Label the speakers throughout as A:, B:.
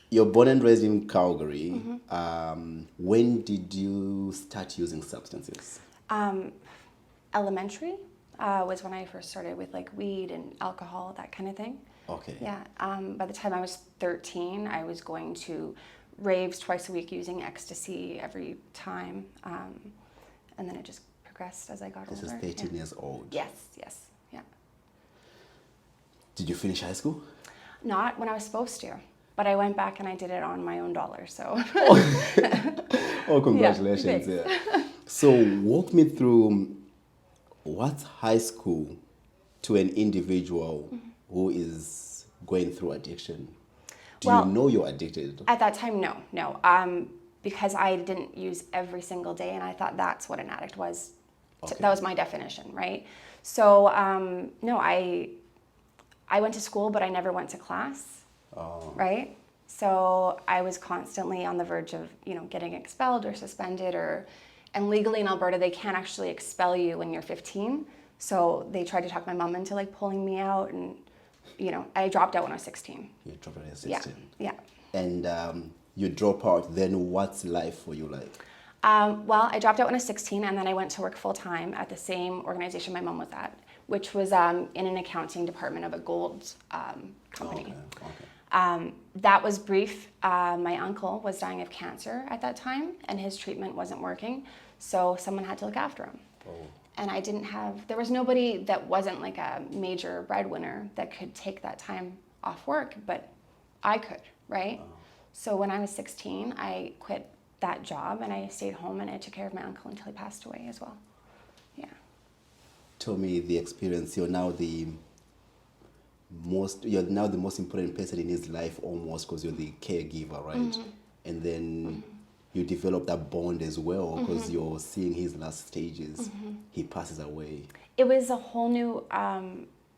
A: You're born and raised in Calgary. When did you start using substances?
B: Elementary was when I first started with like weed and alcohol, that kind of thing.
A: Okay.
B: Yeah. By the time I was 13, I was going to raves twice a week using ecstasy every time. And then it just progressed as I got
A: This
B: older.
A: is 13 years old.
B: Yes, yeah.
A: Did you finish high school?
B: Not when I was supposed to, but I went back and I did it on my own dollar, so.
A: Oh, congratulations.
B: Yeah,
A: Yeah. So walk me through what's high school to an individual who is going through addiction. Do
B: Well,
A: you know you're addicted?
B: At that time, no. Because I didn't use every single day, and I thought that's what an addict was.
A: Okay.
B: That was my definition, right? So, no, I went to school, but I never went to class, right? So I was constantly on the verge of, getting expelled or suspended, and legally in Alberta, they can't actually expel you when you're 15. So they tried to talk my mom into like pulling me out, and I dropped out when I was 16.
A: You dropped out at 16.
B: Yeah.
A: And you drop out, then what's life for you like?
B: Well, I dropped out when I was 16, and then I went to work full time at the same organization my mom was at, which was in an accounting department of a gold company.
A: Okay.
B: That was brief. My uncle was dying of cancer at that time, and his treatment wasn't working, so someone had to look after him.
A: Oh.
B: And there was nobody that wasn't like a major breadwinner that could take that time off work, but I could, right?
A: Oh.
B: So when I was 16, I quit that job and I stayed home and I took care of my uncle until he passed away as well. Yeah.
A: Tell me the experience. You're now the most important person in his life almost, because you're the caregiver, right? And then you develop that bond as well, because you're seeing his last stages. He passes away.
B: It was a whole new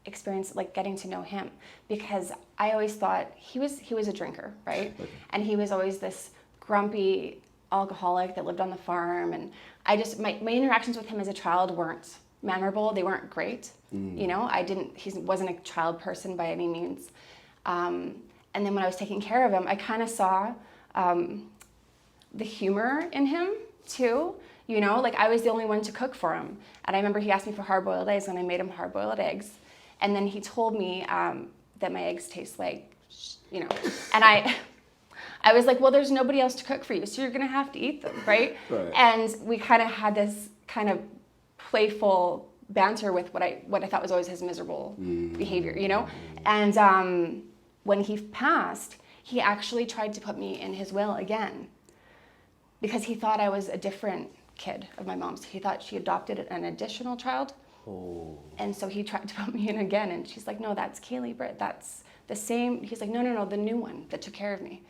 B: experience, like getting to know him, because I always thought he was a drinker, right?
A: Okay.
B: And he was always this grumpy alcoholic that lived on the farm, and my interactions with him as a child weren't memorable. They weren't great. He wasn't a child person by any means. And then when I was taking care of him, I kind of saw the humor in him too. Like I was the only one to cook for him. And I remember he asked me for hard-boiled eggs, and I made him hard-boiled eggs. And then he told me that my eggs taste like, and I was like, well, there's nobody else to cook for you, so you're gonna have to eat them, right?
A: Right.
B: And we kind of had this kind of playful banter with what I thought was always his miserable behavior, And when he passed, he actually tried to put me in his will again, because he thought I was a different kid of my mom's. He thought she adopted an additional child.
A: Oh.
B: And so he tried to put me in again, and she's like, no, that's Kaylee Britt, that's the same. He's like, no, the new one that took care of me.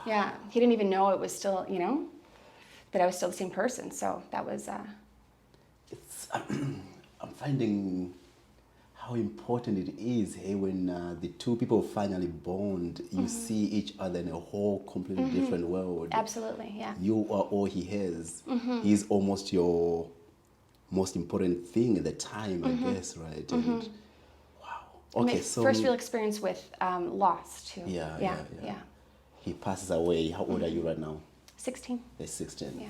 B: Yeah, he didn't even know it was still, that I was still the same person. So that was.
A: I'm finding how important it is, when the two people finally bond. You see each other in a whole completely different world.
B: Absolutely, yeah.
A: You are all he has. He's almost your most important thing at the time, I guess, right? And, wow. Okay, so
B: first real experience with loss too.
A: Yeah. He passes away. How old are you right now?
B: 16.
A: You're 16.
B: Yeah.